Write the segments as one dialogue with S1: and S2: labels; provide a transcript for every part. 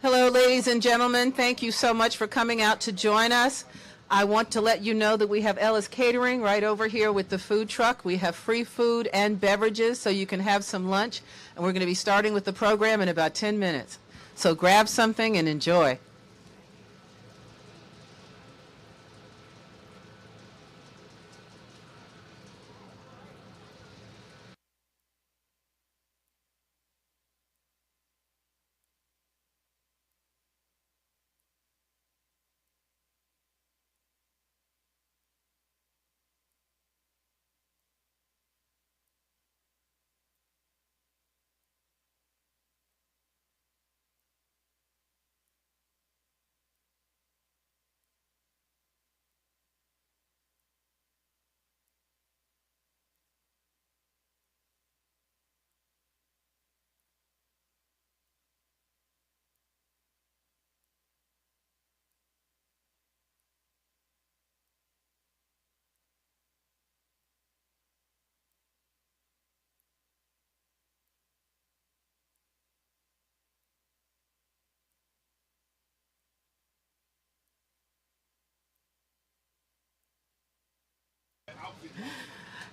S1: Hello, ladies and gentlemen. Thank you so much for coming out to join us. I want to let you know that we have Ellis Catering right over here with the food truck. We have free food and beverages so you can have some lunch. And we're going to be starting with the program in about 10 minutes. So grab something and enjoy.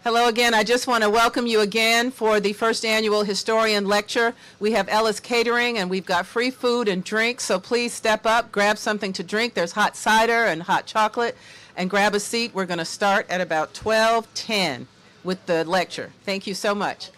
S1: Hello again. I just want to welcome you again for the first annual Historian Lecture. We have Ellis Catering and we've got free food and drinks, so please step up, grab something to drink. There's hot cider and hot chocolate, and grab a seat. We're going to start at about 12:10 with the lecture. Thank you so much.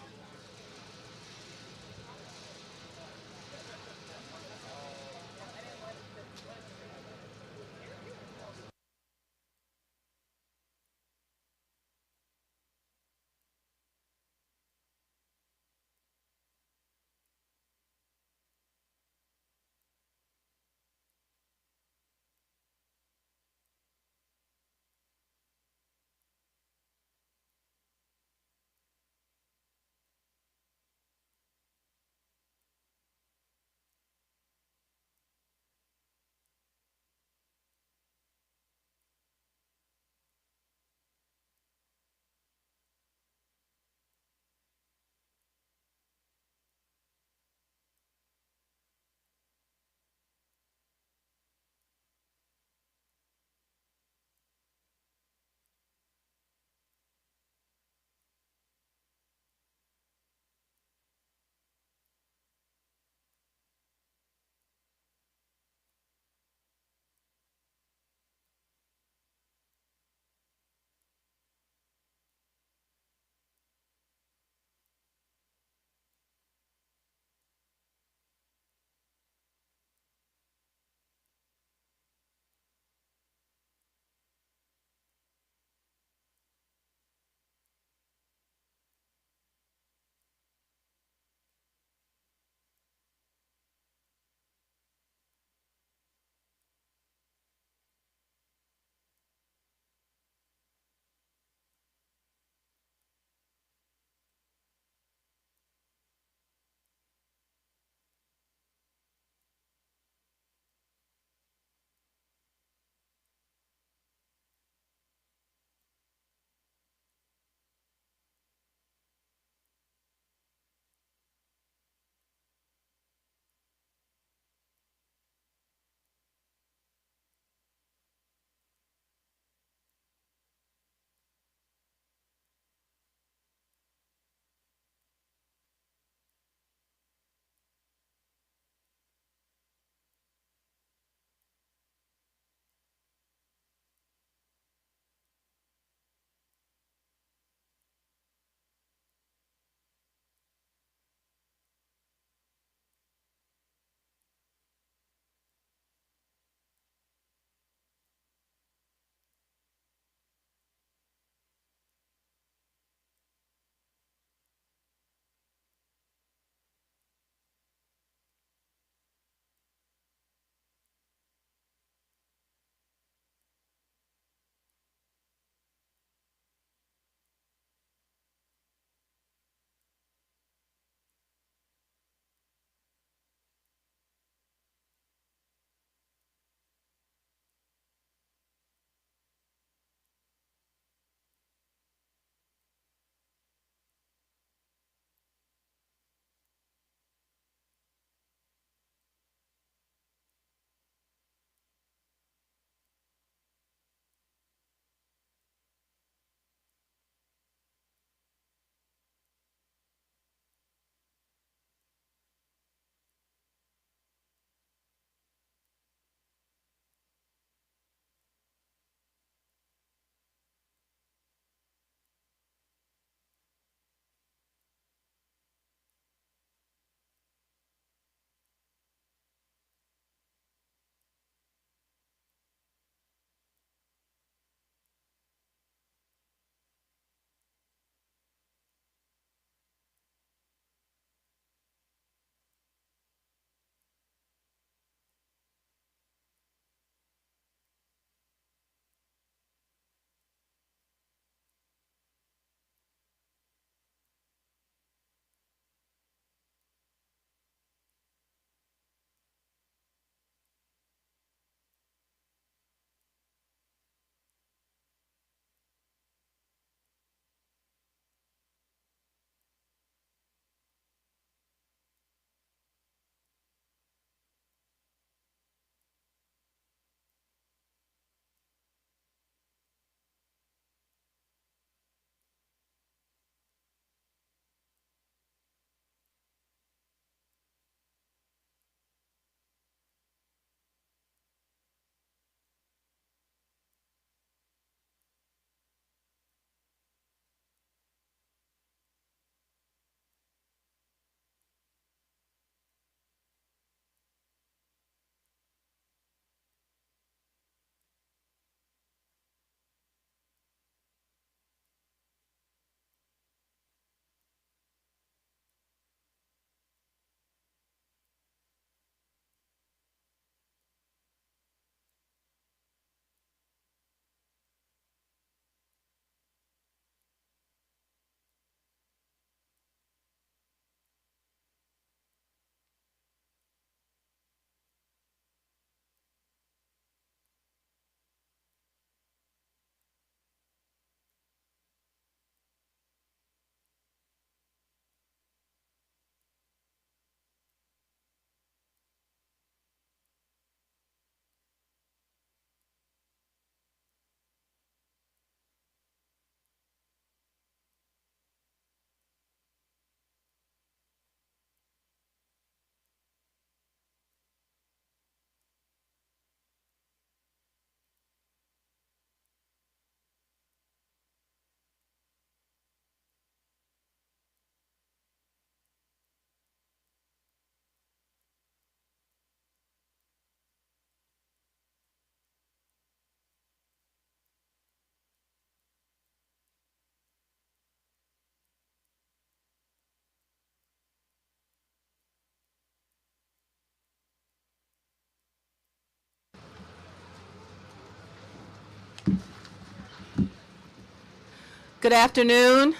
S1: Good afternoon.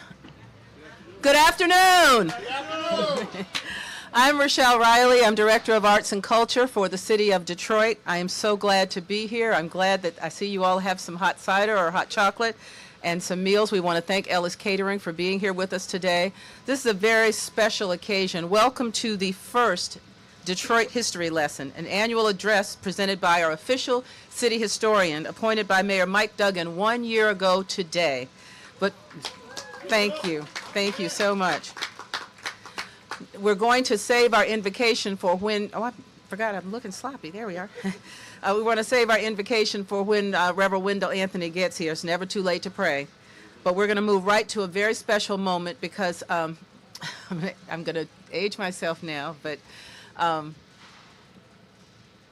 S1: Good afternoon. I'm Rochelle Riley. I'm Director of Arts and Culture for the City of Detroit. I am so glad to be here. I'm glad that I see you all have some hot cider or hot chocolate and some meals. We want to thank Ellis Catering for being here with us today. This is a very special occasion. Welcome to the first Detroit History Lesson, an annual address presented by our official city historian, appointed by Mayor Mike Duggan 1 year ago today. But thank you so much. We're going to save our invocation for when, oh, I forgot, I'm looking sloppy, there we are. We want to save our invocation for when Reverend Wendell Anthony gets here. It's never too late to pray. But we're going to move right to a very special moment because I'm going to age myself now, but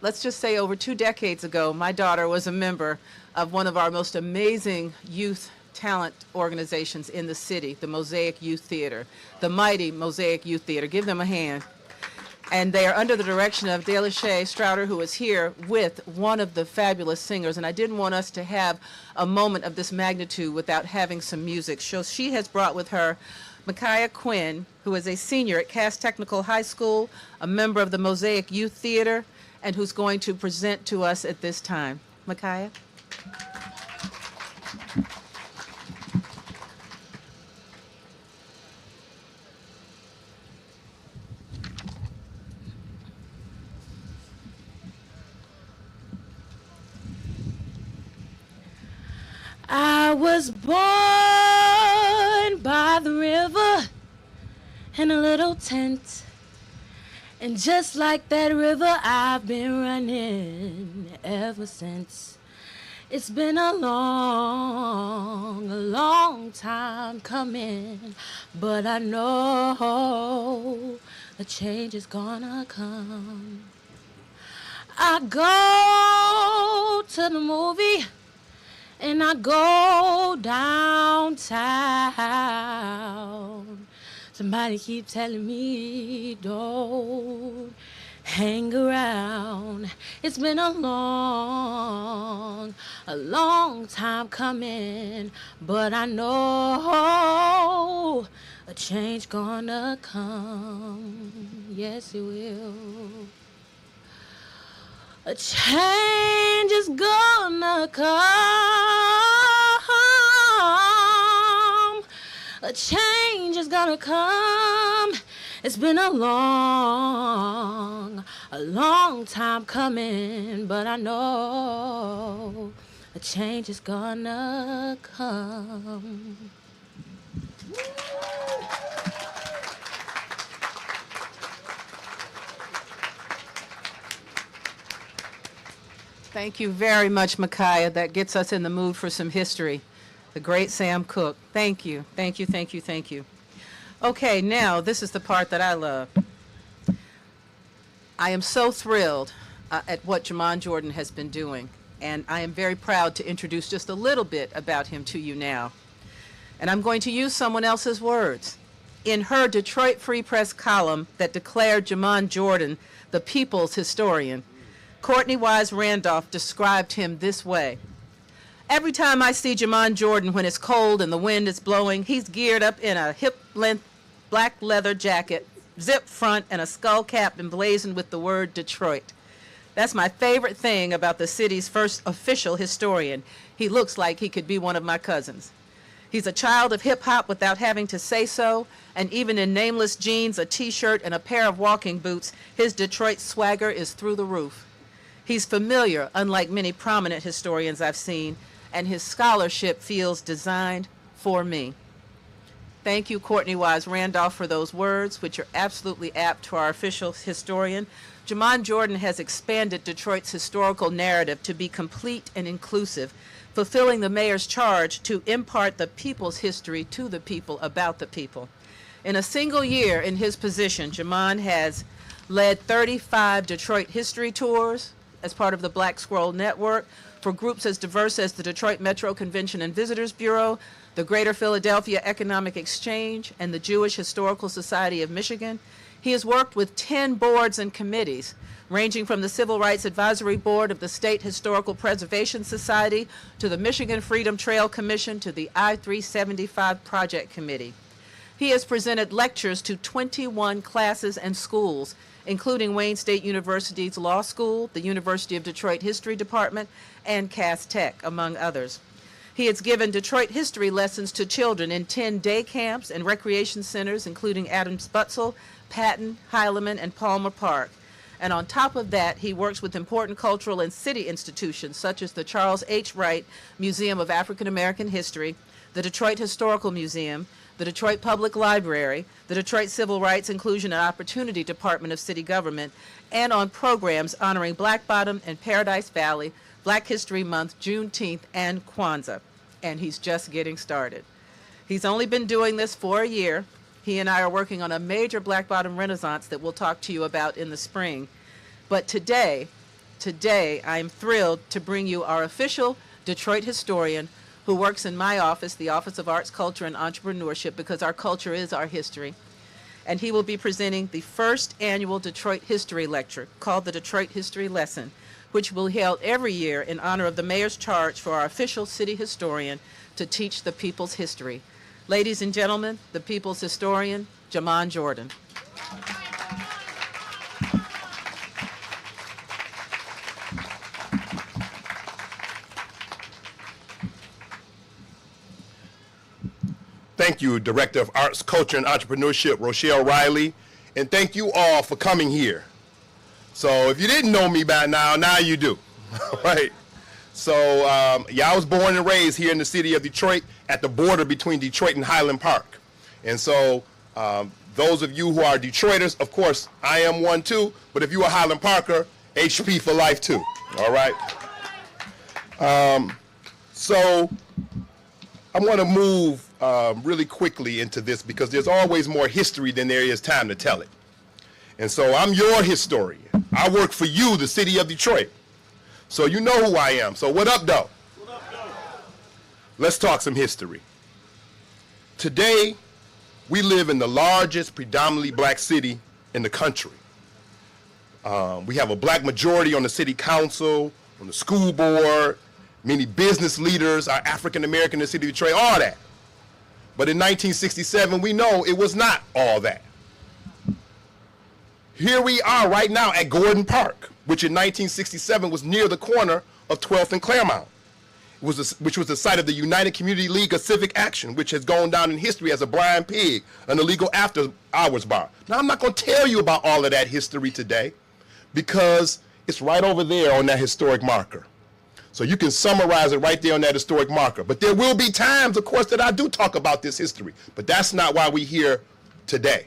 S1: let's just say over 2 decades ago, my daughter was a member of one of our most amazing youth talent organizations in the city, the Mosaic Youth Theater, the mighty Mosaic Youth Theater. Give them a hand. And they are under the direction of Delishay Strouder, who is here with one of the fabulous singers. And I didn't want us to have a moment of this magnitude without having some music. So she has brought with her Micaiah Quinn, who is a senior at Cass Technical High School, a member of the Mosaic Youth Theater, and who's going to present to us at this time. Micaiah?
S2: I was born by the river in a little tent, and just like that river I've been running ever since. It's been a long time coming, but I know a change is gonna come. I go to the movie and I go downtown. Somebody keep telling me don't hang around. It's been a long time coming, but I know a change gonna come. Yes, it will. A change is gonna come. A change is gonna come. It's been a long time coming, but I know a change is gonna come.
S1: Thank you very much, Micaiah. That gets us in the mood for some history. The great Sam Cooke. Thank you. Okay, now this is the part that I love. I am so thrilled at what Jamon Jordan has been doing, and I am very proud to introduce just a little bit about him to you now. And I'm going to use someone else's words. In her Detroit Free Press column that declared Jamon Jordan the people's historian, Courtney Wise Randolph described him this way. Every time I see Jamon Jordan when it's cold and the wind is blowing, he's geared up in a hip-length black leather jacket, zip front, and a skull cap emblazoned with the word Detroit. That's my favorite thing about the city's first official historian. He looks like he could be one of my cousins. He's a child of hip-hop without having to say so, and even in nameless jeans, a T-shirt, and a pair of walking boots, his Detroit swagger is through the roof. He's familiar, unlike many prominent historians I've seen, and his scholarship feels designed for me. Thank you, Courtney Wise Randolph, for those words, which are absolutely apt to our official historian. Jamon Jordan has expanded Detroit's historical narrative to be complete and inclusive, fulfilling the mayor's charge to impart the people's history to the people about the people. In a single year in his position, Jamon has led 35 Detroit history tours as part of the Black Squirrel Network for groups as diverse as the Detroit Metro Convention and Visitors Bureau, the Greater Philadelphia Economic Exchange, and the Jewish Historical Society of Michigan. He has worked with 10 boards and committees, ranging from the Civil Rights Advisory Board of the State Historical Preservation Society to the Michigan Freedom Trail Commission to the I-375 Project Committee. He has presented lectures to 21 classes and schools, including Wayne State University's Law School, the University of Detroit History Department, and Cass Tech, among others. He has given Detroit history lessons to children in 10 day camps and recreation centers, including Adams Butzel, Patton, Heileman, and Palmer Park. And on top of that, he works with important cultural and city institutions such as the Charles H. Wright Museum of African American History, the Detroit Historical Museum, the Detroit Public Library, the Detroit Civil Rights Inclusion and Opportunity Department of City Government, and on programs honoring Black Bottom and Paradise Valley, Black History Month, Juneteenth, and Kwanzaa. And he's just getting started. He's only been doing this for a year. He and I are working on a major Black Bottom renaissance that we'll talk to you about in the spring. But today, I'm thrilled to bring you our official Detroit historian who works in my office, the Office of Arts, Culture, and Entrepreneurship, because our culture is our history. And he will be presenting the first annual Detroit History Lecture called the Detroit History Lesson, which will be held every year in honor of the mayor's charge for our official city historian to teach the people's history. Ladies and gentlemen, the people's historian, Jamon Jordan.
S3: Thank you, Director of Arts, Culture, and Entrepreneurship, Rochelle Riley, and thank you all for coming here. So if you didn't know me by now you do, right? So yeah, I was born and raised here in the city of Detroit at the border between Detroit and Highland Park. And so those of you who are Detroiters, of course, I am one too, but if you're a Highland Parker, HP for life too, all right? So I want to move really quickly into this because there's always more history than there is time to tell it. And so I'm your historian. I work for you, the city of Detroit. So you know who I am. So what up, though? What up, though? Let's talk some history. Today, we live in the largest predominantly black city in the country. We have a black majority on the city council, on the school board, many business leaders are African American in the city of Detroit, all that. But in 1967, we know it was not all that. Here we are right now at Gordon Park, which in 1967 was near the corner of 12th and Clairmont, which was the site of the United Community League of Civic Action, which has gone down in history as a blind pig, an illegal after-hours bar. Now, I'm not going to tell you about all of that history today because it's right over there on that historic marker. So you can summarize it right there on that historic marker. But there will be times, of course, that I do talk about this history, but that's not why we're here today.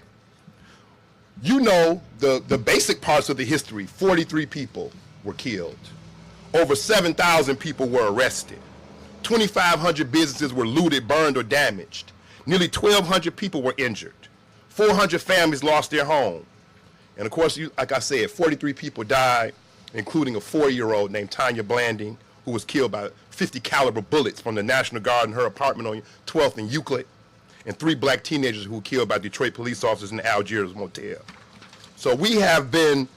S3: You know the basic parts of the history. 43 people were killed. Over 7,000 people were arrested. 2,500 businesses were looted, burned, or damaged. Nearly 1,200 people were injured. 400 families lost their home. And of course, like I said, 43 people died, including a 4-year-old named Tanya Blanding, who was killed by 50 caliber bullets from the National Guard in her apartment on 12th and Euclid, and 3 black teenagers who were killed by Detroit police officers in the Algiers motel. So we have been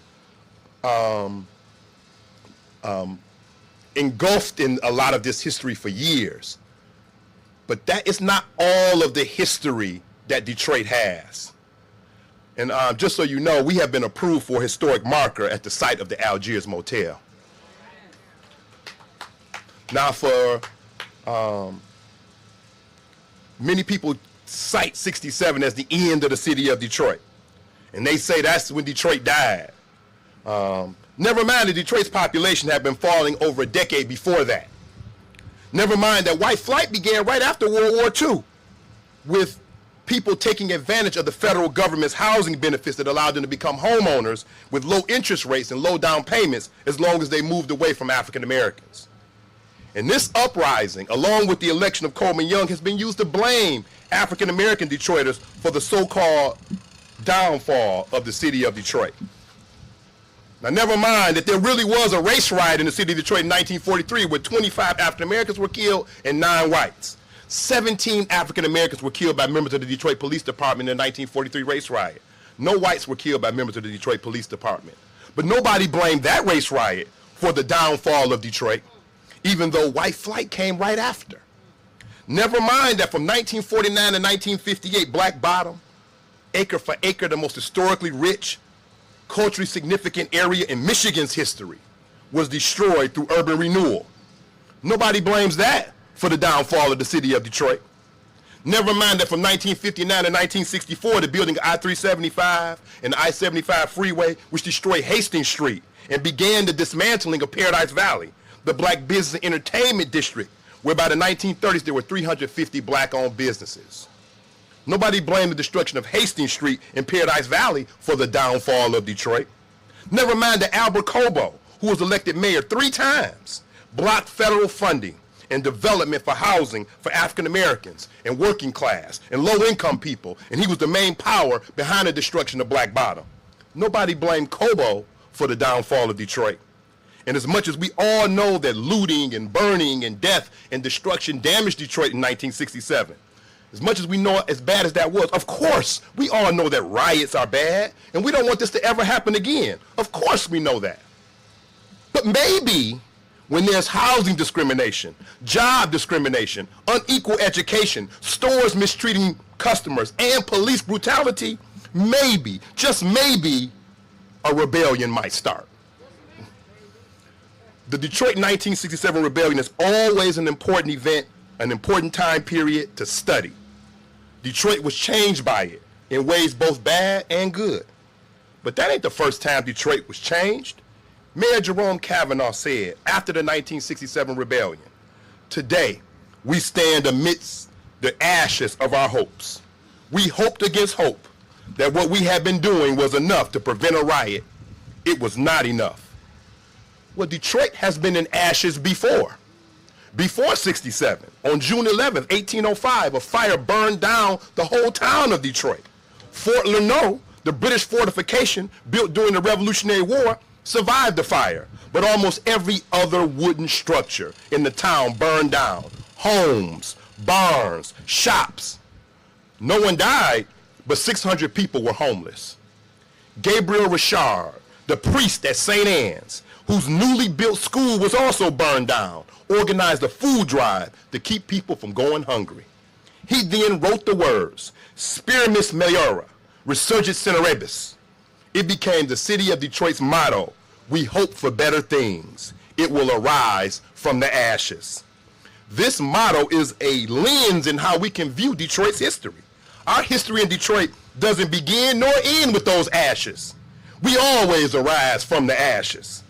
S3: engulfed in a lot of this history for years. But that is not all of the history that Detroit has. And just so you know, we have been approved for a historic marker at the site of the Algiers motel. Now for many people cite 67 as the end of the city of Detroit. And they say that's when Detroit died. Never mind that Detroit's population had been falling over a decade before that. Never mind that white flight began right after World War II with people taking advantage of the federal government's housing benefits that allowed them to become homeowners with low interest rates and low down payments as long as they moved away from African Americans. And this uprising, along with the election of Coleman Young, has been used to blame African American Detroiters for the so-called downfall of the city of Detroit. Now, never mind that there really was a race riot in the city of Detroit in 1943 where 25 African Americans were killed and 9 whites. 17 African Americans were killed by members of the Detroit Police Department in the 1943 race riot. No whites were killed by members of the Detroit Police Department. But nobody blamed that race riot for the downfall of Detroit, even though white flight came right after. Never mind that from 1949 to 1958, Black Bottom, acre for acre, the most historically rich, culturally significant area in Michigan's history, was destroyed through urban renewal. Nobody blames that for the downfall of the city of Detroit. Never mind that from 1959 to 1964, the building of I-375 and the I-75 freeway, which destroyed Hastings Street and began the dismantling of Paradise Valley, the black business and entertainment district, where by the 1930s there were 350 black-owned businesses. Nobody blamed the destruction of Hastings Street and Paradise Valley for the downfall of Detroit. Never mind that Albert Cobo, who was elected mayor 3 times, blocked federal funding and development for housing for African Americans and working class and low-income people, and he was the main power behind the destruction of Black Bottom. Nobody blamed Cobo for the downfall of Detroit. And as much as we all know that looting and burning and death and destruction damaged Detroit in 1967, as much as we know as bad as that was, of course, we all know that riots are bad, and we don't want this to ever happen again. Of course we know that. But maybe when there's housing discrimination, job discrimination, unequal education, stores mistreating customers, and police brutality, maybe, just maybe, a rebellion might start. The Detroit 1967 rebellion is always an important event, an important time period to study. Detroit was changed by it in ways both bad and good. But that ain't the first time Detroit was changed. Mayor Jerome Kavanaugh said after the 1967 rebellion, "Today, we stand amidst the ashes of our hopes. We hoped against hope that what we had been doing was enough to prevent a riot. It was not enough." Well, Detroit has been in ashes before. Before 67, on June 11, 1805, a fire burned down the whole town of Detroit. Fort Lenoir, the British fortification built during the Revolutionary War, survived the fire, but almost every other wooden structure in the town burned down. Homes, barns, shops. No one died, but 600 people were homeless. Gabriel Richard, the priest at St. Anne's, whose newly built school was also burned down, organized a food drive to keep people from going hungry. He then wrote the words, "Spiritus Meliora, Resurgit Cenerebus." It became the city of Detroit's motto, "We hope for better things. It will arise from the ashes." This motto is a lens in how we can view Detroit's history. Our history in Detroit doesn't begin nor end with those ashes. We always arise from the ashes.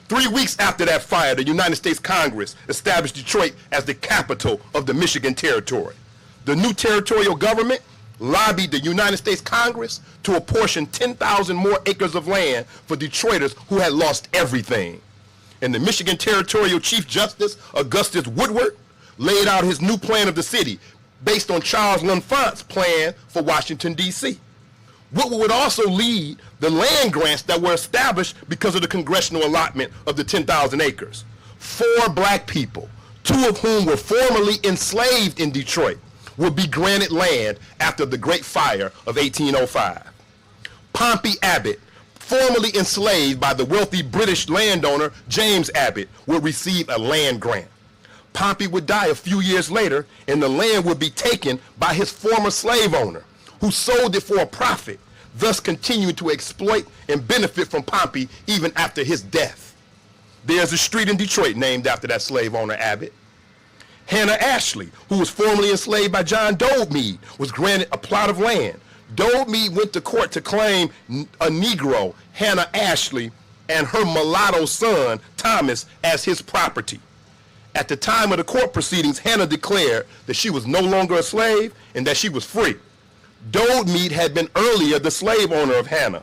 S3: 3 weeks after that fire, the United States Congress established Detroit as the capital of the Michigan Territory. The new territorial government lobbied the United States Congress to apportion 10,000 more acres of land for Detroiters who had lost everything. And the Michigan Territorial Chief Justice, Augustus Woodward, laid out his new plan of the city based on Charles L'Enfant's plan for Washington, D.C. Woodward would also lead the land grants that were established because of the congressional allotment of the 10,000 acres. 4 black people, 2 of whom were formerly enslaved in Detroit, would be granted land after the Great Fire of 1805. Pompey Abbott, formerly enslaved by the wealthy British landowner James Abbott, would receive a land grant. Pompey would die a few years later, and the land would be taken by his former slave owner, who sold it for a profit, thus continuing to exploit and benefit from Pompey even after his death. There's a street in Detroit named after that slave owner Abbott. Hannah Ashley, who was formerly enslaved by John Dodemead, was granted a plot of land. Dodemead went to court to claim a Negro, Hannah Ashley, and her mulatto son, Thomas, as his property. At the time of the court proceedings, Hannah declared that she was no longer a slave and that she was free. Dodemead had been earlier the slave owner of Hannah,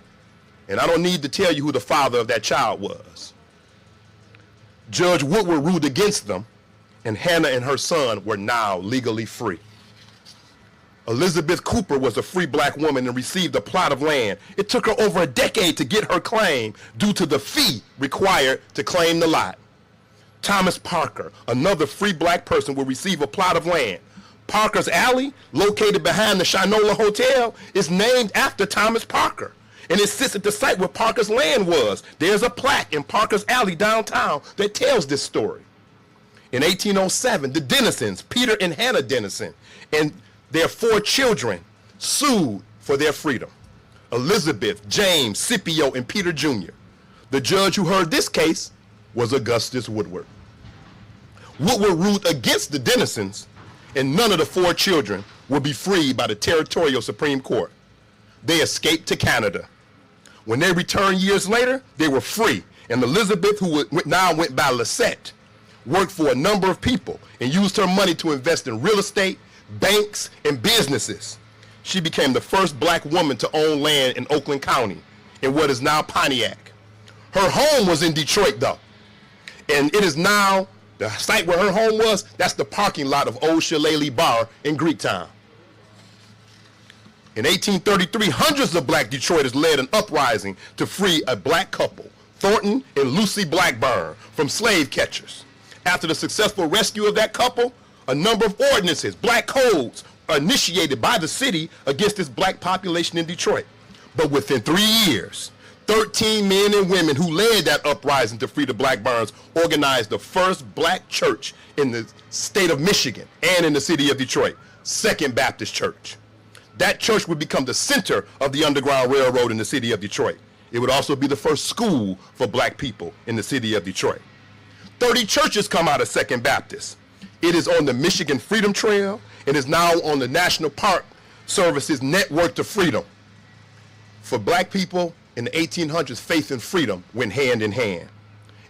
S3: and I don't need to tell you who the father of that child was. Judge Woodward ruled against them, and Hannah and her son were now legally free. Elizabeth Cooper was a free black woman and received a plot of land. It took her over a decade to get her claim due to the fee required to claim the lot. Thomas Parker, another free black person, will receive a plot of land. Parker's Alley, located behind the Shinola Hotel, is named after Thomas Parker. And it sits at the site where Parker's land was. There's a plaque in Parker's Alley downtown that tells this story. In 1807, the Dennisons, Peter and Hannah Dennison, and their 4 children sued for their freedom. Elizabeth, James, Scipio, and Peter Jr. The judge who heard this case was Augustus Woodward. Woodward ruled against the Dennisons, and none of the 4 children will be freed by the Territorial Supreme Court. They escaped to Canada. When they returned years later, they were free, and Elizabeth, who now went by Lisette, worked for a number of people and used her money to invest in real estate, banks, and businesses. She became the first black woman to own land in Oakland County, in what is now Pontiac. Her home was in Detroit, though, and it is now the site where her home was. That's the parking lot of Old Shillelagh Bar in Greektown. In 1833, hundreds of black Detroiters led an uprising to free a black couple, Thornton and Lucy Blackburn, from slave catchers. After the successful rescue of that couple, a number of ordinances, black codes, are initiated by the city against this black population in Detroit. But within 3 years, 13 men and women who led that uprising to free the Blackburns organized the first black church in the state of Michigan and in the city of Detroit, Second Baptist Church. That church would become the center of the Underground Railroad in the city of Detroit. It would also be the first school for black people in the city of Detroit. 30 churches come out of Second Baptist. It is on the Michigan Freedom Trail and is now on the National Park Service's Network to Freedom. For black people in the 1800s, faith and freedom went hand in hand,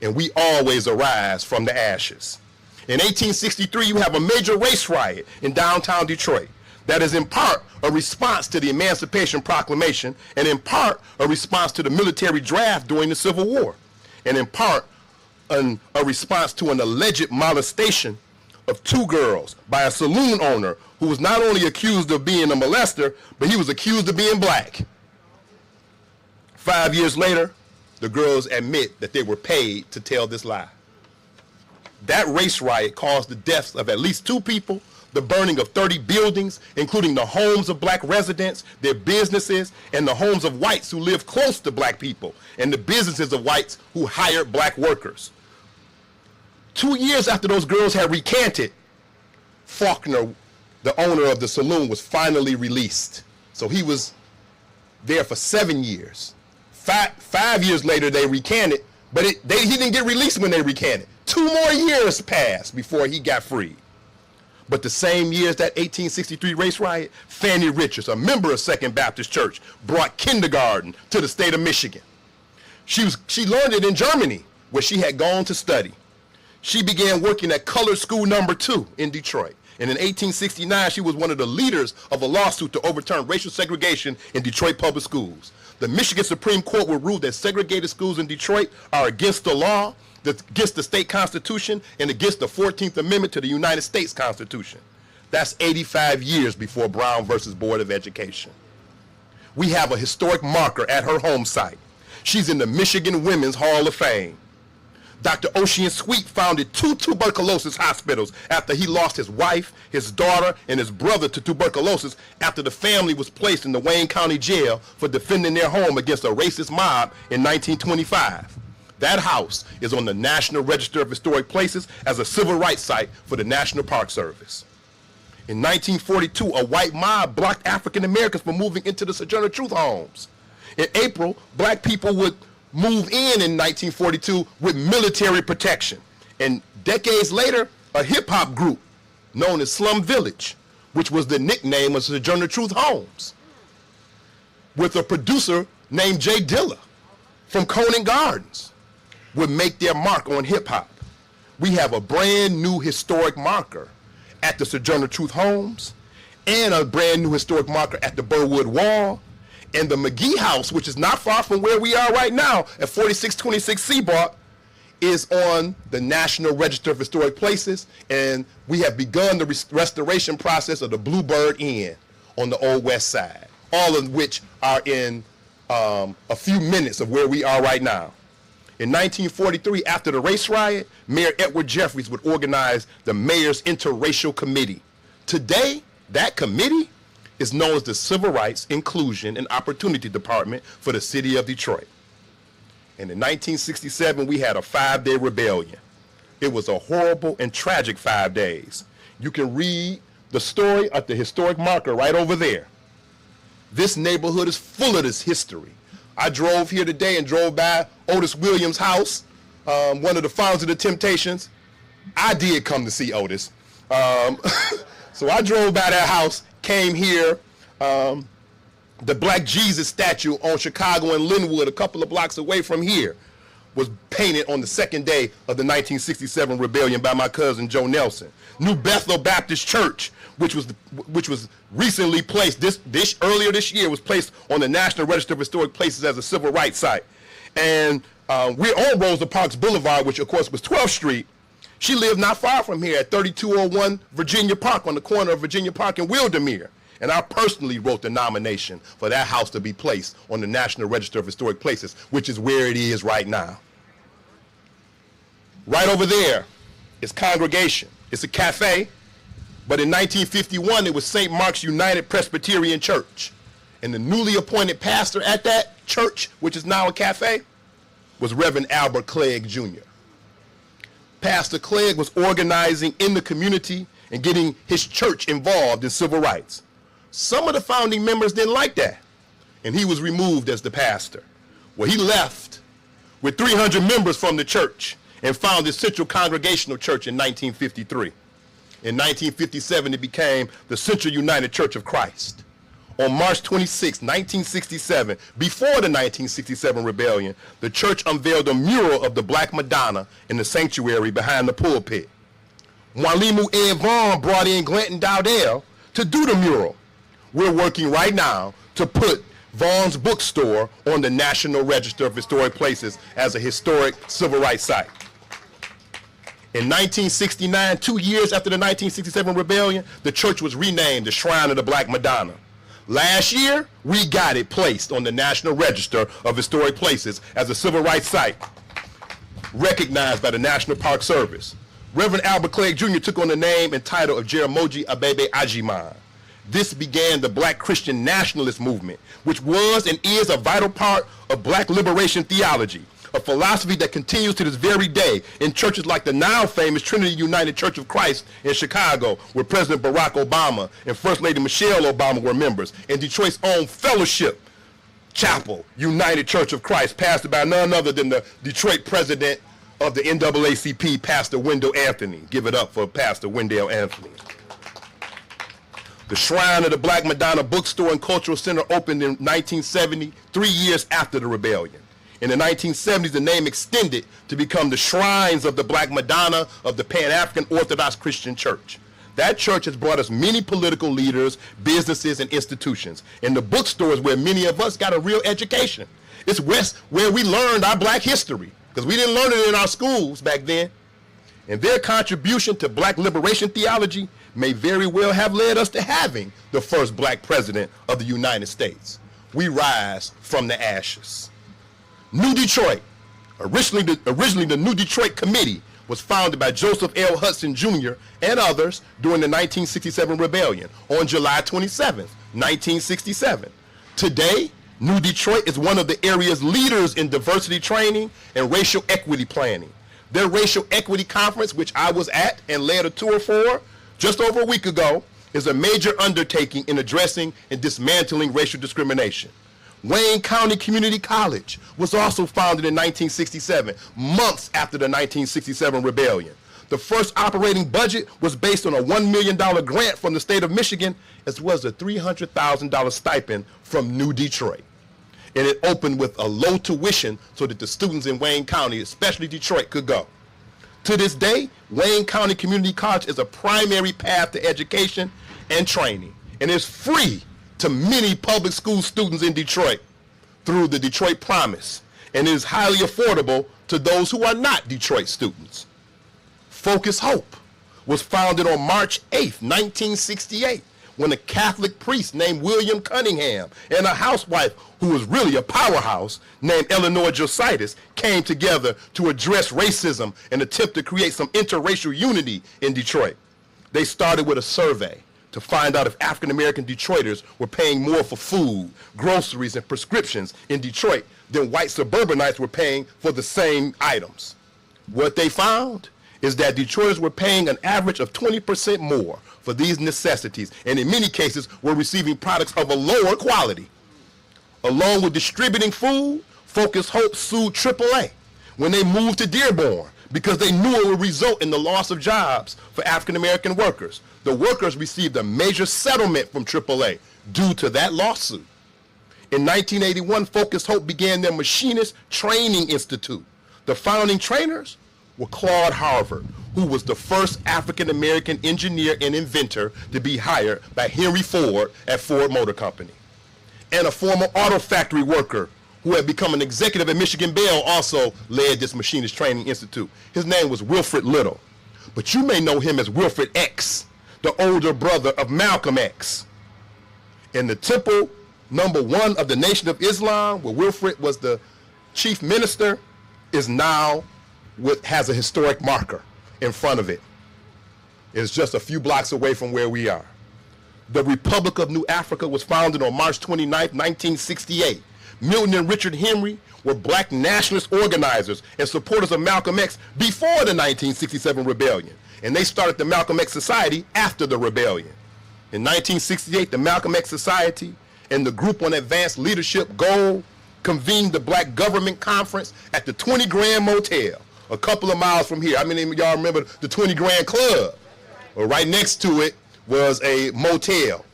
S3: and we always arise from the ashes. In 1863, you have a major race riot in downtown Detroit that is in part a response to the Emancipation Proclamation, and in part a response to the military draft during the Civil War, and in part a response to an alleged molestation of 2 girls by a saloon owner who was not only accused of being a molester, but he was accused of being black. 5 years later, the girls admit that they were paid to tell this lie. That race riot caused the deaths of at least 2 people, the burning of 30 buildings, including the homes of black residents, their businesses, and the homes of whites who lived close to black people, and the businesses of whites who hired black workers. 2 years after those girls had recanted, Faulkner, the owner of the saloon, was finally released. So he was there for 7 years. 5 years later, they recanted, but he didn't get released when they recanted. 2 more years passed before he got freed. But the same year as that 1863 race riot, Fannie Richards, a member of Second Baptist Church, brought kindergarten to the state of Michigan. She learned it in Germany, where she had gone to study. She began working at Colored School Number 2 in Detroit. And in 1869, she was one of the leaders of a lawsuit to overturn racial segregation in Detroit public schools. The Michigan Supreme Court would rule that segregated schools in Detroit are against the law, against the state constitution, and against the 14th Amendment to the United States Constitution. That's 85 years before Brown versus Board of Education. We have a historic marker at her home site. She's in the Michigan Women's Hall of Fame. Dr. Ocean Sweet founded 2 tuberculosis hospitals after he lost his wife, his daughter, and his brother to tuberculosis after the family was placed in the Wayne County Jail for defending their home against a racist mob in 1925. That house is on the National Register of Historic Places as a civil rights site for the National Park Service. In 1942, a white mob blocked African Americans from moving into the Sojourner Truth homes. In April, black people would move in 1942 with military protection. And decades later, a hip-hop group known as Slum Village, which was the nickname of Sojourner Truth homes, with a producer named Jay Dilla from Conant Gardens, would make their mark on hip-hop. We have a brand new historic marker at the Sojourner Truth homes and a brand new historic marker at the Burwood Wall. And the McGee House, which is not far from where we are right now at 4626 Seaboard, is on the National Register of Historic Places, and we have begun the restoration process of the Bluebird Inn on the Old West Side, all of which are in a few minutes of where we are right now. In 1943, after the race riot, Mayor Edward Jeffries would organize the Mayor's Interracial Committee Today, that committee is known as the Civil Rights, Inclusion, and Opportunity Department for the city of Detroit. And in 1967, we had a 5-day rebellion. It was a horrible and tragic 5 days. You can read the story at the historic marker right over there. This neighborhood is full of this history. I drove here today and drove by Otis Williams' house, one of the founders of the Temptations. I did come to see Otis. So I drove by that house, came here. The Black Jesus statue on Chicago and Linwood, a couple of blocks away from here, was painted on the second day of the 1967 rebellion by my cousin Joe Nelson. New Bethel Baptist Church, which was recently placed earlier this year, was placed on the National Register of Historic Places as a civil rights site. And we're on Rosa Parks Boulevard, which of course was 12th Street. She lived not far from here at 3201 Virginia Park, on the corner of Virginia Park and Wildermere. And I personally wrote the nomination for that house to be placed on the National Register of Historic Places, which is where it is right now. Right over there is Congregation. It's a cafe, but in 1951, it was St. Mark's United Presbyterian Church. And the newly appointed pastor at that church, which is now a cafe, was Reverend Albert Clegg Jr. Pastor Clegg was organizing in the community and getting his church involved in civil rights. Some of the founding members didn't like that, and he was removed as the pastor. Well, he left with 300 members from the church and founded Central Congregational Church in 1953. In 1957, it became the Central United Church of Christ. On March 26, 1967, before the 1967 rebellion, the church unveiled a mural of the Black Madonna in the sanctuary behind the pulpit. Mwalimu Ed Vaughn brought in Glanton Dowdell to do the mural. We're working right now to put Vaughn's bookstore on the National Register of Historic Places as a historic civil rights site. In 1969, 2 years after the 1967 rebellion, the church was renamed the Shrine of the Black Madonna. Last year, we got it placed on the National Register of Historic Places as a civil rights site, recognized by the National Park Service. Reverend Albert Clegg Jr. took on the name and title of Jeramogi Abebe Ajiman. This began the Black Christian nationalist movement, which was and is a vital part of Black liberation theology, a philosophy that continues to this very day in churches like the now famous Trinity United Church of Christ in Chicago, where President Barack Obama and First Lady Michelle Obama were members, and Detroit's own Fellowship Chapel United Church of Christ, pastored by none other than the Detroit president of the NAACP, Pastor Wendell Anthony. Give it up for Pastor Wendell Anthony. The Shrine of the Black Madonna Bookstore and Cultural Center opened in 1970, 3 years after the rebellion. In the 1970s, the name extended to become the Shrines of the Black Madonna of the Pan-African Orthodox Christian Church. That church has brought us many political leaders, businesses, and institutions. And the bookstore is where many of us got a real education. It's where we learned our Black history, because we didn't learn it in our schools back then. And their contribution to Black liberation theology may very well have led us to having the first Black president of the United States. We rise from the ashes. New Detroit. Originally the New Detroit Committee was founded by Joseph L. Hudson Jr. and others during the 1967 rebellion on July 27, 1967. Today, New Detroit is one of the area's leaders in diversity training and racial equity planning. Their racial equity conference, which I was at and led a tour for just over a week ago, is a major undertaking in addressing and dismantling racial discrimination. Wayne County Community College was also founded in 1967, months after the 1967 rebellion. The first operating budget was based on a $1 million grant from the state of Michigan, as well as a $300,000 stipend from New Detroit. And it opened with a low tuition so that the students in Wayne County, especially Detroit, could go. To this day, Wayne County Community College is a primary path to education and training, and is free to many public school students in Detroit through the Detroit Promise, and is highly affordable to those who are not Detroit students. Focus Hope was founded on March 8, 1968, when a Catholic priest named William Cunningham and a housewife who was really a powerhouse named Eleanor Jositis came together to address racism and attempt to create some interracial unity in Detroit. They started with a survey to find out if African-American Detroiters were paying more for food, groceries, and prescriptions in Detroit than white suburbanites were paying for the same items. What they found is that Detroiters were paying an average of 20% more for these necessities, and in many cases were receiving products of a lower quality. Along with distributing food, Focus Hope sued AAA when they moved to Dearborn because they knew it would result in the loss of jobs for African-American workers. The workers received a major settlement from AAA due to that lawsuit. In 1981, Focus Hope began their Machinist Training Institute. The founding trainers were Claude Harvard, who was the first African-American engineer and inventor to be hired by Henry Ford at Ford Motor Company, and a former auto factory worker who had become an executive at Michigan Bell also led this Machinist Training Institute. His name was Wilfred Little, but you may know him as Wilfred X, the older brother of Malcolm X. In the Temple #1 of the Nation of Islam, where Wilfred was the chief minister, is now has a historic marker in front of it. It's just a few blocks away from where we are. The Republic of New Africa was founded on March 29, 1968. Milton and Richard Henry were black nationalist organizers and supporters of Malcolm X before the 1967 rebellion, and they started the Malcolm X Society after the rebellion. In 1968, the Malcolm X Society and the Group on Advanced Leadership Goal convened the Black Government Conference at the 20 Grand Motel, a couple of miles from here. How many of y'all remember the 20 Grand Club? Well, right next to it was a motel.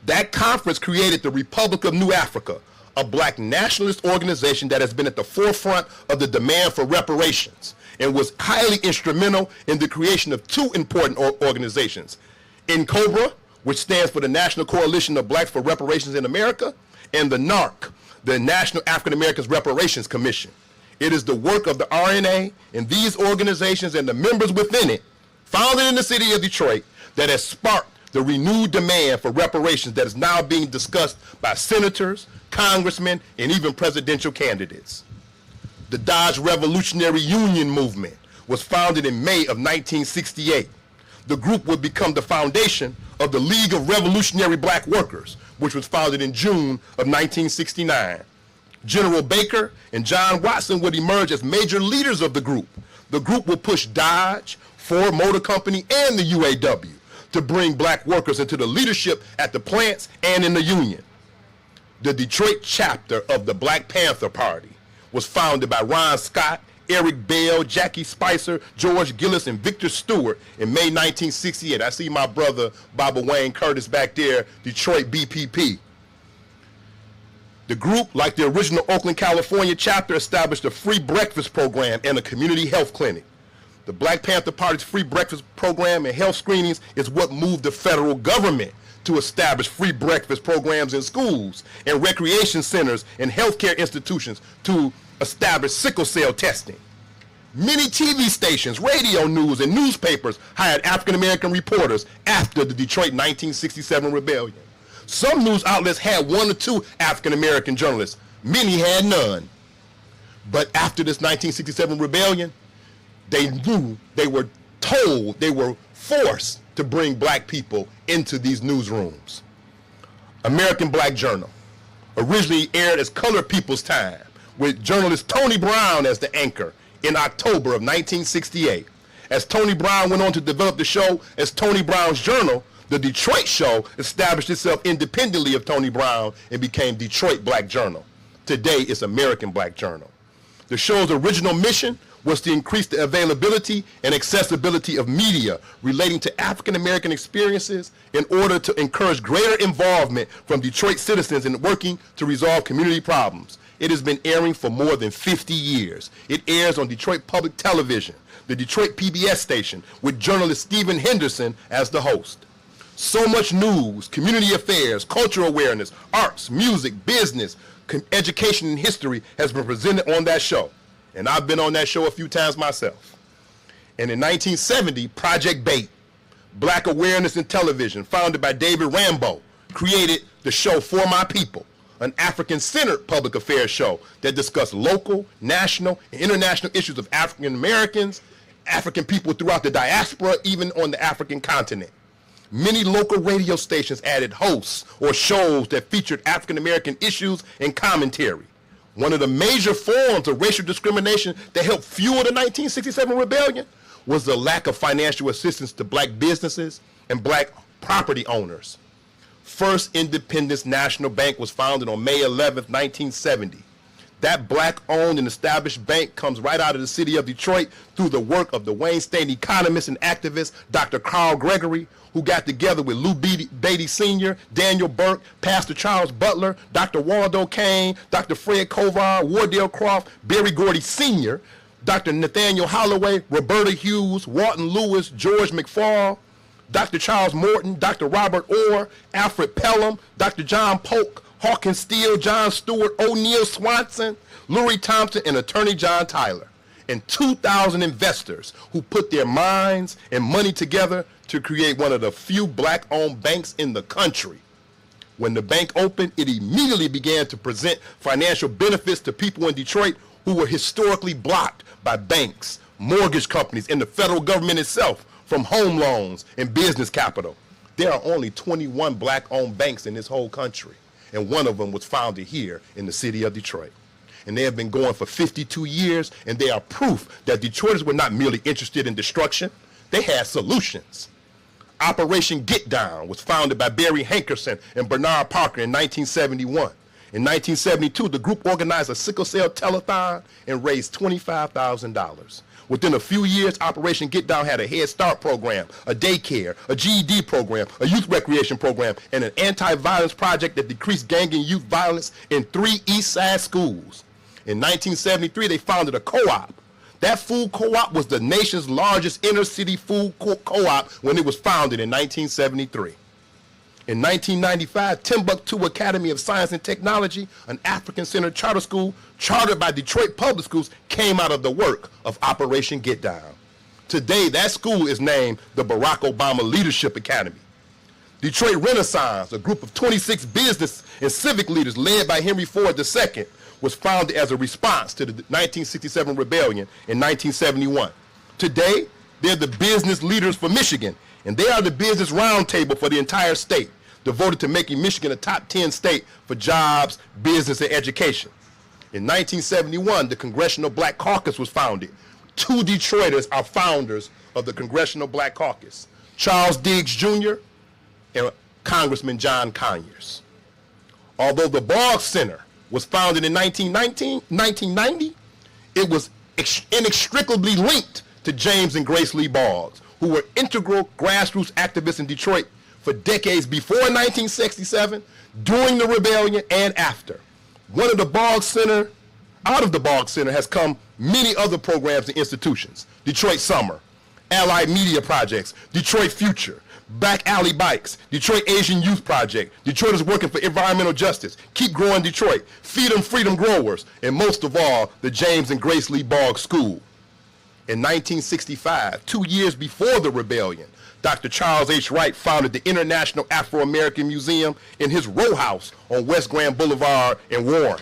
S3: That conference created the Republic of New Africa, a black nationalist organization that has been at the forefront of the demand for reparations and was highly instrumental in the creation of two important organizations, NCOBRA, which stands for the National Coalition of Blacks for Reparations in America, and the NARC, the National African Americans Reparations Commission. It is the work of the RNA and these organizations and the members within it, founded in the city of Detroit, that has sparked the renewed demand for reparations that is now being discussed by senators, congressmen, and even presidential candidates. The Dodge Revolutionary Union movement was founded in May of 1968. The group would become the foundation of the League of Revolutionary Black Workers, which was founded in June of 1969. General Baker and John Watson would emerge as major leaders of the group. The group would push Dodge, Ford Motor Company, and the UAW to bring black workers into the leadership at the plants and in the union. The Detroit chapter of the Black Panther Party was founded by Ron Scott, Eric Bell, Jackie Spicer, George Gillis, and Victor Stewart in May 1968. I see my brother, Baba Wayne Curtis, back there, Detroit BPP. The group, like the original Oakland, California chapter, established a free breakfast program and a community health clinic. The Black Panther Party's free breakfast program and health screenings is what moved the federal government to establish free breakfast programs in schools and recreation centers and healthcare institutions to establish sickle cell testing. Many TV stations, radio news, and newspapers hired African-American reporters after the Detroit 1967 rebellion. Some news outlets had 1 or 2 African-American journalists. Many had none. But after this 1967 rebellion, they knew, they were told, they were forced to bring black people into these newsrooms. American Black Journal originally aired as Colored People's Time, with journalist Tony Brown as the anchor in October of 1968. As Tony Brown went on to develop the show as Tony Brown's Journal, the Detroit show established itself independently of Tony Brown and became Detroit Black Journal. Today, it's American Black Journal. The show's original mission was to increase the availability and accessibility of media relating to African American experiences in order to encourage greater involvement from Detroit citizens in working to resolve community problems. It has been airing for more than 50 years. It airs on Detroit Public Television, the Detroit PBS station, with journalist Stephen Henderson as the host. So much news, community affairs, cultural awareness, arts, music, business, education, and history has been presented on that show. And I've been on that show a few times myself. And in 1970, Project BAIT, Black Awareness in Television, founded by David Rambo, created the show For My People, an African-centered public affairs show that discussed local, national, and international issues of African Americans, African people throughout the diaspora, even on the African continent. Many local radio stations added hosts or shows that featured African American issues and commentary. One of the major forms of racial discrimination that helped fuel the 1967 rebellion was the lack of financial assistance to black businesses and black property owners. First Independence National Bank was founded on May 11, 1970. That black-owned and established bank comes right out of the city of Detroit through the work of the Wayne State economist and activist Dr. Carl Gregory, who got together with Lou Beatty Sr., Daniel Burke, Pastor Charles Butler, Dr. Waldo Kane, Dr. Fred Kovar, Wardell Croft, Berry Gordy Sr., Dr. Nathaniel Holloway, Roberta Hughes, Walton Lewis, George McFall, Dr. Charles Morton, Dr. Robert Orr, Alfred Pelham, Dr. John Polk, Hawkins Steele, John Stewart, O'Neill Swanson, Lurie Thompson, and attorney John Tyler, and 2,000 investors who put their minds and money together to create one of the few black-owned banks in the country. When the bank opened, it immediately began to present financial benefits to people in Detroit who were historically blocked by banks, mortgage companies, and the federal government itself from home loans and business capital. There are only 21 black-owned banks in this whole country, and one of them was founded here in the city of Detroit. And they have been going for 52 years, and they are proof that Detroiters were not merely interested in destruction, they had solutions. Operation Get Down was founded by Barry Hankerson and Bernard Parker in 1971. In 1972, the group organized a sickle cell telethon and raised $25,000. Within a few years, Operation Get Down had a Head Start program, a daycare, a GED program, a youth recreation program, and an anti-violence project that decreased gang and youth violence in 3 East Side schools. In 1973, they founded a co-op. That food co-op was the nation's largest inner-city food co-op when it was founded in 1973. In 1995, Timbuktu Academy of Science and Technology, an African-centered charter school chartered by Detroit Public Schools, came out of the work of Operation Get Down. Today, that school is named the Barack Obama Leadership Academy. Detroit Renaissance, a group of 26 business and civic leaders led by Henry Ford II, was founded as a response to the 1967 rebellion in 1971. Today, they're the business leaders for Michigan, and they are the business roundtable for the entire state, devoted to making Michigan a top 10 state for jobs, business, and education. In 1971, the Congressional Black Caucus was founded. 2 Detroiters are founders of the Congressional Black Caucus, Charles Diggs Jr. and Congressman John Conyers. Although the Boggs Center was founded in 1990, it was inextricably linked to James and Grace Lee Boggs, who were integral grassroots activists in Detroit for decades before 1967, during the rebellion, and after. Out of the Boggs Center has come many other programs and institutions: Detroit Summer, Allied Media Projects, Detroit Future, Back Alley Bikes, Detroit Asian Youth Project, Detroiters Working for Environmental Justice, Keep Growing Detroit, Feed 'em Freedom Growers, and most of all, the James and Grace Lee Boggs School. In 1965, 2 years before the rebellion, Dr. Charles H. Wright founded the International Afro-American Museum in his row house on West Grand Boulevard in Warren.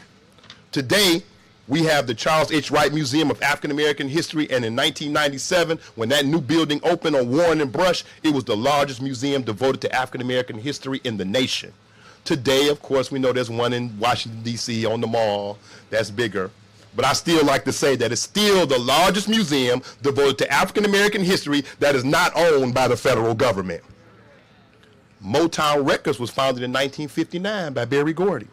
S3: Today, we have the Charles H. Wright Museum of African American History, and in 1997, when that new building opened on Warren and Brush, it was the largest museum devoted to African American history in the nation. Today, of course, we know there's one in Washington, D.C. on the Mall that's bigger. But I still like to say that it's still the largest museum devoted to African American history that is not owned by the federal government. Motown Records was founded in 1959 by Berry Gordy.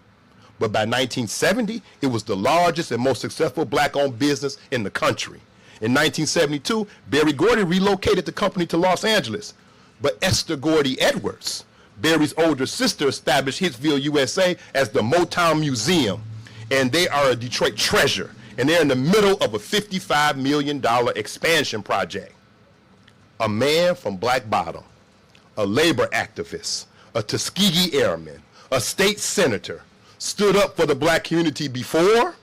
S3: But by 1970, it was the largest and most successful black-owned business in the country. In 1972, Berry Gordy relocated the company to Los Angeles. But Esther Gordy Edwards, Berry's older sister, established Hitsville, USA as the Motown Museum. And they are a Detroit treasure, and they're in the middle of a $55 million expansion project. A man from Black Bottom, a labor activist, a Tuskegee Airman, a state senator, stood up for the black community before,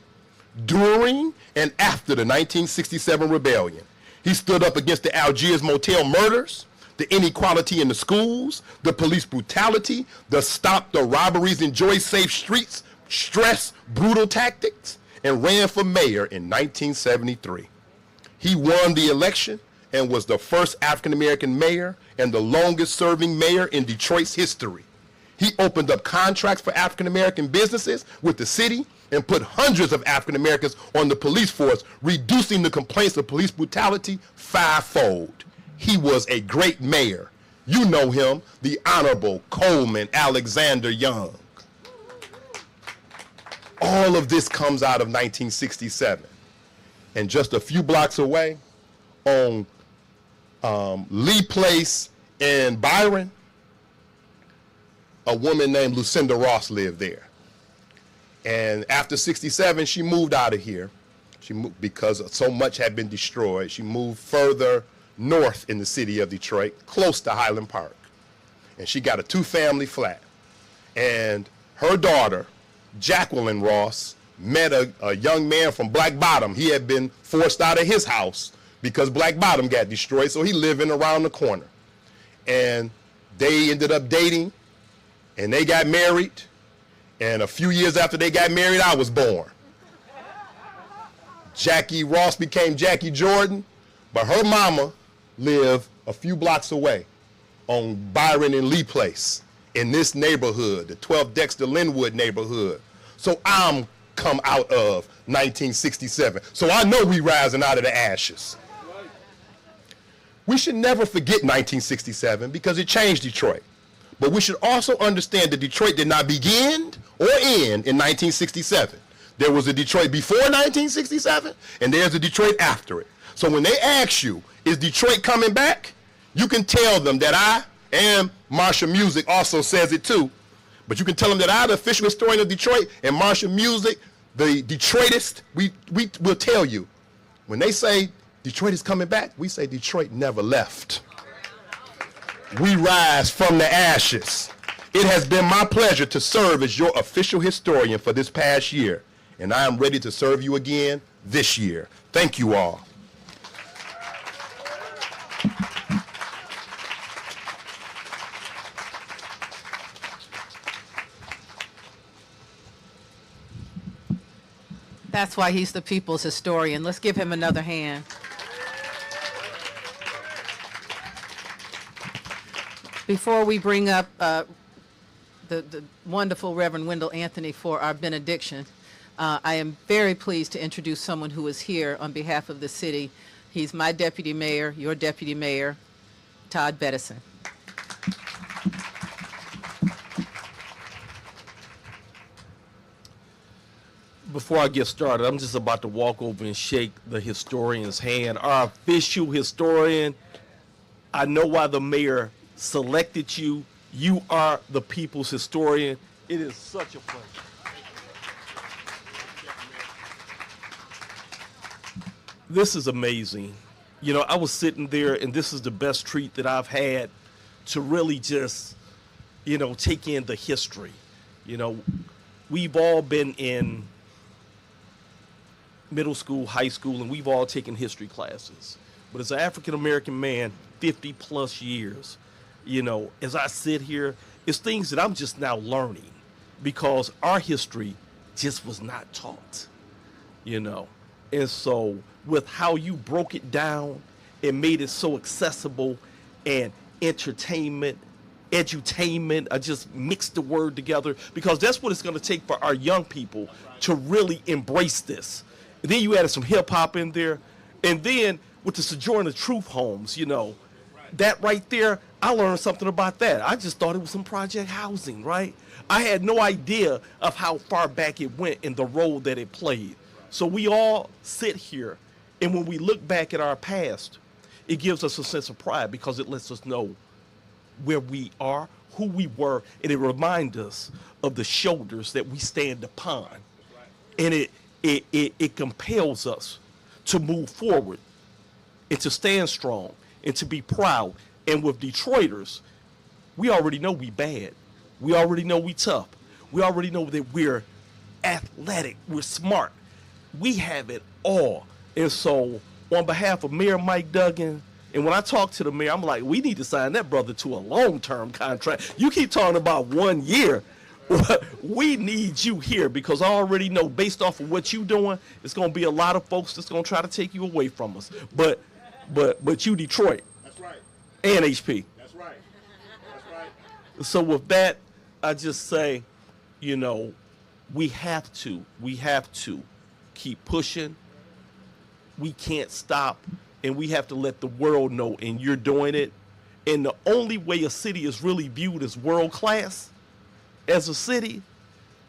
S3: during, and after the 1967 rebellion. He stood up against the Algiers Motel murders, the inequality in the schools, the police brutality, the Stop the Robberies, Enjoy Safe Streets, stress, brutal tactics, and ran for mayor in 1973. He won the election and was the first African-American mayor and the longest-serving mayor in Detroit's history. He opened up contracts for African-American businesses with the city and put hundreds of African-Americans on the police force, reducing the complaints of police brutality fivefold. He was a great mayor. You know him, the Honorable Coleman Alexander Young. All of this comes out of 1967. And just a few blocks away on Lee Place in Byron, a woman named Lucinda Ross lived there. And after 67, she moved out of here. She moved because so much had been destroyed. She moved further north in the city of Detroit, close to Highland Park. And she got a 2-family flat. And her daughter, Jacqueline Ross, met a young man from Black Bottom. He had been forced out of his house because Black Bottom got destroyed, so he living around the corner. And they ended up dating, and they got married. And a few years after they got married, I was born. Jackie Ross became Jackie Jordan, but her mama lived a few blocks away on Byron and Lee Place in this neighborhood, the 12 Dexter Linwood neighborhood. So I'm come out of 1967. So I know we rising out of the ashes. We should never forget 1967 because it changed Detroit. But we should also understand that Detroit did not begin or end in 1967. There was a Detroit before 1967, and there's a Detroit after it. So when they ask you, is Detroit coming back? You can tell them that I, and Marshall Music also says it too, but you can tell them that I, the official historian of Detroit, and Marshall Music, the Detroitist, we will tell you, when they say Detroit is coming back, we say Detroit never left. We rise from the ashes. It has been my pleasure to serve as your official historian for this past year, and I am ready to serve you again this year. Thank you all.
S1: That's why he's the people's historian. Let's give him another hand. Before we bring up the wonderful Reverend Wendell Anthony for our benediction, I am very pleased to introduce someone who is here on behalf of the city. He's my deputy mayor, your deputy mayor, Todd Bettison.
S4: Before I get started, I'm just about to walk over and shake the historian's hand. Our official historian, I know why the mayor selected you. You are the people's historian. It is such a pleasure. This is amazing. You know, I was sitting there, and this is the best treat that I've had to really just, you know, take in the history. You know, we've all been in middle school, high school, and we've all taken history classes. But as an African-American man, 50 plus years, you know, as I sit here, it's things that I'm just now learning because our history just was not taught, you know. And so with how you broke it down and made it so accessible and entertainment, edutainment, I just mixed the word together because that's what it's going to take for our young people to really embrace this. And then you added some hip hop in there. And then with the Sojourner Truth homes, you know, that right there, I learned something about that. I just thought it was some project housing, right? I had no idea of how far back it went and the role that it played. So we all sit here, and when we look back at our past, it gives us a sense of pride because it lets us know where we are, who we were, and it reminds us of the shoulders that we stand upon. And it compels us to move forward and to stand strong and to be proud. And with Detroiters, we already know we bad. We already know we tough. We already know that we're athletic. We're smart. We have it all. And so on behalf of Mayor Mike Duggan, and when I talk to the mayor, I'm like, we need to sign that brother to a long-term contract. You keep talking about 1 year. We need you here because I already know based off of what you're doing, it's going to be a lot of folks that's going to try to take you away from us. But but you Detroit.
S3: That's right.
S4: And HP.
S3: That's right. That's right.
S4: So with that, I just say, we have to keep pushing. We can't stop, and we have to let the world know, and you're doing it. And the only way a city is really viewed as world class as a city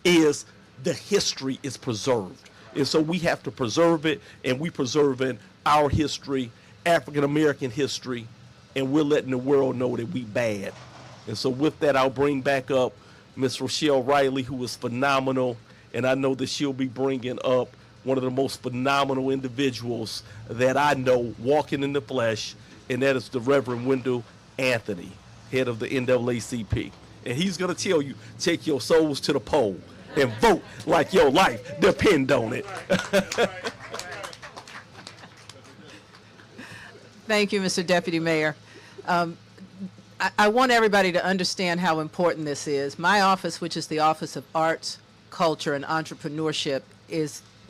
S4: is the history is preserved. And so we have to preserve it, and we preserving our history, African American history, and we're letting the world know that we bad. And so with that, I'll bring back up Miss Rochelle Riley, who is phenomenal, and I know that she'll be bringing up one of the most phenomenal individuals that I know walking in the flesh, and that is the Reverend Wendell Anthony, head of the NAACP. And he's going to tell you, take your souls to the poll and vote like your life depend on it.
S1: Thank you, Mr. Deputy Mayor. I want everybody to understand how important this is. My office, which is the Office of Arts, Culture, and Entrepreneurship,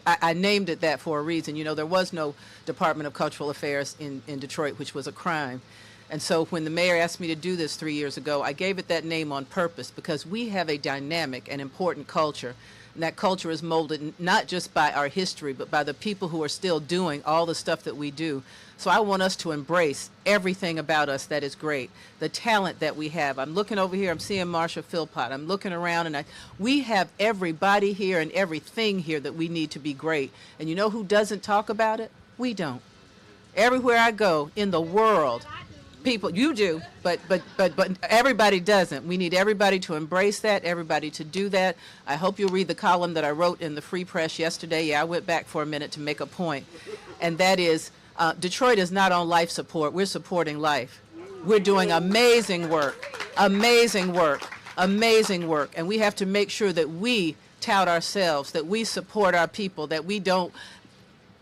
S1: I named it that for a reason. There was no Department of Cultural Affairs in Detroit, which was a crime. And so when the mayor asked me to do this 3 years ago, I gave it that name on purpose because we have a dynamic and important culture. And that culture is molded not just by our history, but by the people who are still doing all the stuff that we do. So I want us to embrace everything about us that is great, the talent that we have. I'm looking over here, I'm seeing Marsha Philpott. I'm looking around, and we have everybody here and everything here that we need to be great. And you know who doesn't talk about it? We don't. Everywhere I go in the world, people, you do, but everybody doesn't. We need everybody to embrace that, everybody to do that. I hope you'll read the column that I wrote in the Free Press yesterday. Yeah, I went back for a minute to make a point, and that is Detroit is not on life support. We're supporting life. We're doing amazing work, amazing work, amazing work, and we have to make sure that we tout ourselves, that we support our people, that we don't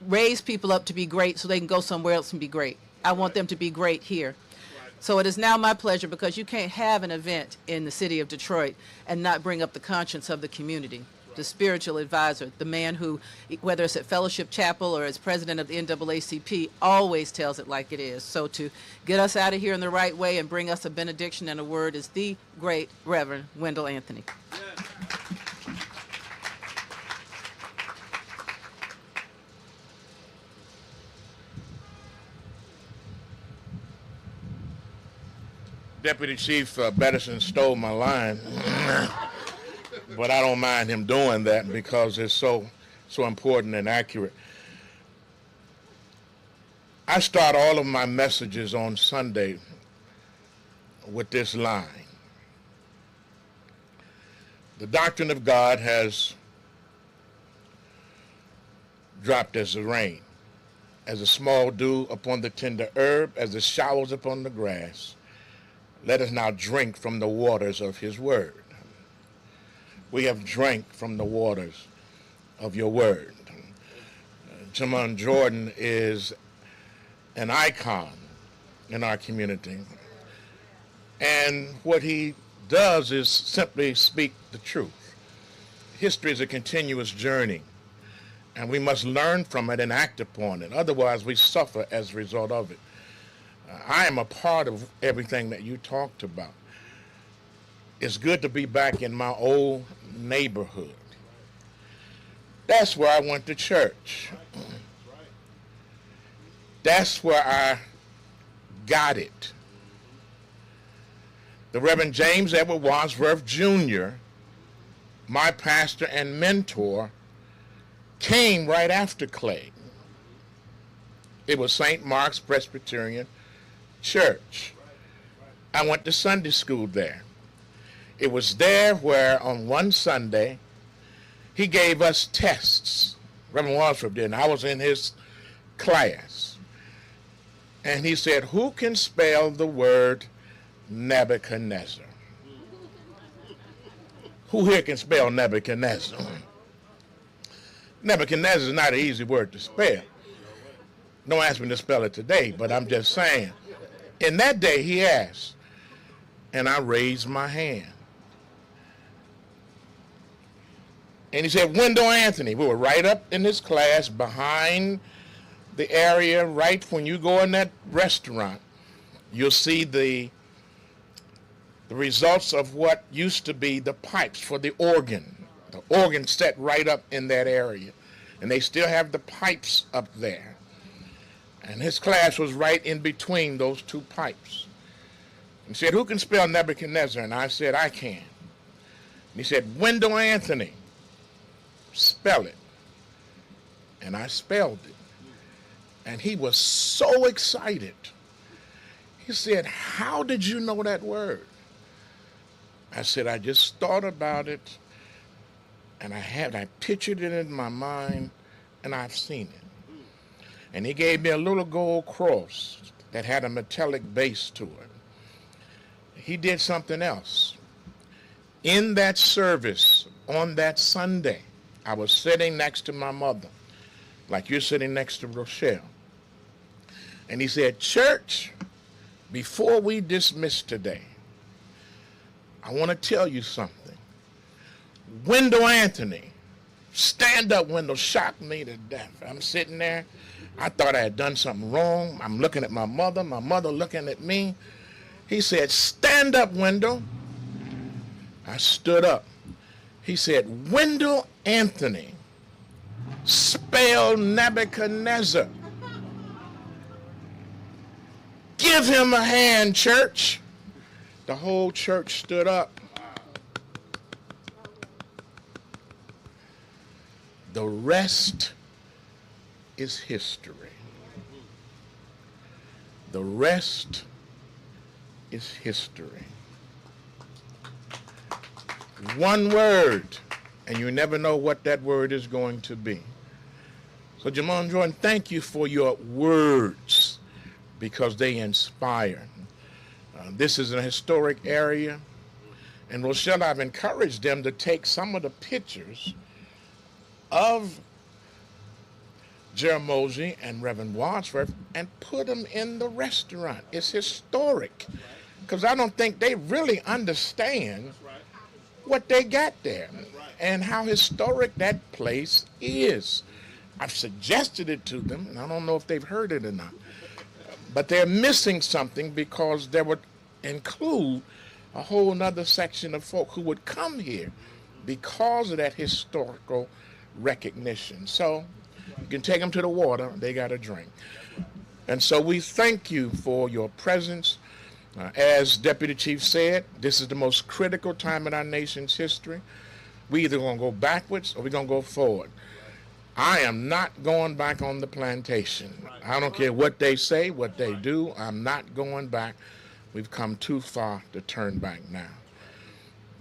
S1: raise people up to be great so they can go somewhere else and be great. I want them to be great here. So it is now my pleasure, because you can't have an event in the city of Detroit and not bring up the conscience of the community, the spiritual advisor, the man who, whether it's at Fellowship Chapel or as president of the NAACP, always tells it like it is. So to get us out of here in the right way and bring us a benediction and a word is the great Reverend Wendell Anthony.
S5: Deputy Chief Bettison stole my line, but I don't mind him doing that because it's so important and accurate. I start all of my messages on Sunday with this line. The doctrine of God has dropped as the rain, as a small dew upon the tender herb, as the showers upon the grass. Let us now drink from the waters of his word. We have drank from the waters of your word. Jamon Jordan is an icon in our community. And what he does is simply speak the truth. History is a continuous journey, and we must learn from it and act upon it. Otherwise, we suffer as a result of it. I am a part of everything that you talked about. It's good to be back in my old neighborhood. That's where I went to church. That's where I got it. The Reverend James Edward Wadsworth Jr., my pastor and mentor, came right after Clay. It was St. Mark's Presbyterian Church. I went to Sunday school there. It was there where on one Sunday he gave us tests. Reverend Wadsworth did, and I was in his class. And he said, who can spell the word Nebuchadnezzar? Who here can spell Nebuchadnezzar? Nebuchadnezzar is not an easy word to spell. Don't ask me to spell it today, but I'm just saying. In that day, he asked, and I raised my hand. And he said, Wendell Anthony. We were right up in his class behind the area right when you go in that restaurant, you'll see the results of what used to be the pipes for the organ. The organ set right up in that area. And they still have the pipes up there. And his class was right in between those two pipes. He said, who can spell Nebuchadnezzar? And I said, I can. And he said, Wendell Anthony, spell it. And I spelled it. And he was so excited. He said, how did you know that word? I said, I just thought about it, and I pictured it in my mind, and I've seen it. And he gave me a little gold cross that had a metallic base to it. He did something else. In that service on that Sunday, I was sitting next to my mother, like you're sitting next to Rochelle. And he said, church, before we dismiss today, I want to tell you something. Wendell Anthony, stand up, Wendell, shocked me to death. I'm sitting there. I thought I had done something wrong. I'm looking at my mother looking at me. He said, stand up, Wendell. I stood up. He said, Wendell Anthony, spell Nebuchadnezzar. Give him a hand, church. The whole church stood up. The rest is history. The rest is history. One word, and you never know what that word is going to be. So, Jamon Jordan, thank you for your words, because they inspire. This is a historic area, and Rochelle, I've encouraged them to take some of the pictures of Jeramogi and Reverend Wadsworth and put them in the restaurant. It's historic, because I don't think they really understand what they got there and how historic that place is. I've suggested it to them, and I don't know if they've heard it or not. But they're missing something, because there would include a whole nother section of folk who would come here because of that historical recognition. So you can take them to the water, they got a drink. And so we thank you for your presence. As Deputy Chief said, this is the most critical time in our nation's history. We either going to go backwards or we're going to go forward. I am not going back on the plantation. I don't care what they say, what they do. I'm not going back. We've come too far to turn back now.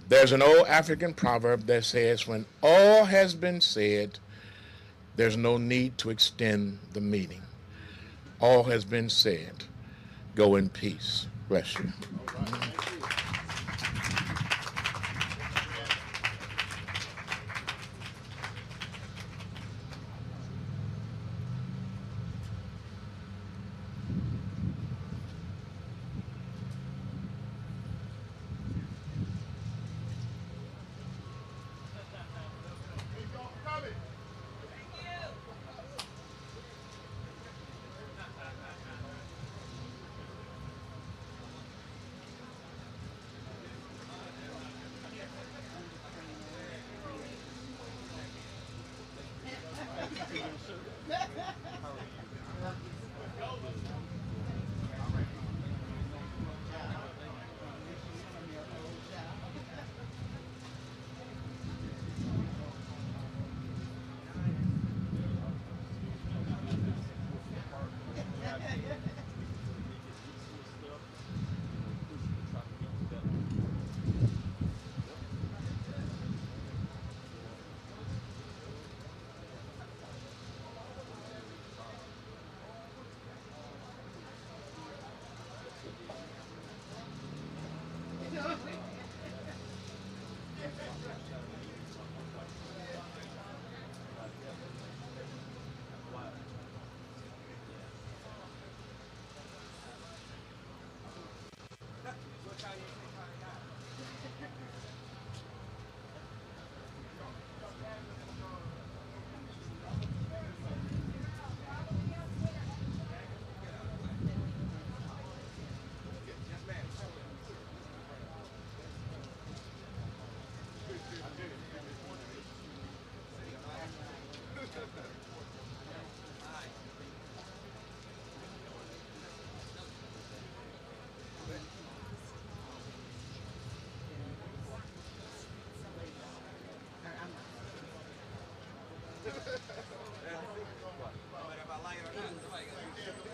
S5: There's an old African proverb that says, when all has been said, there's no need to extend the meeting. All has been said. Go in peace. Bless you.
S6: But if I like it or not, somebody got to do something.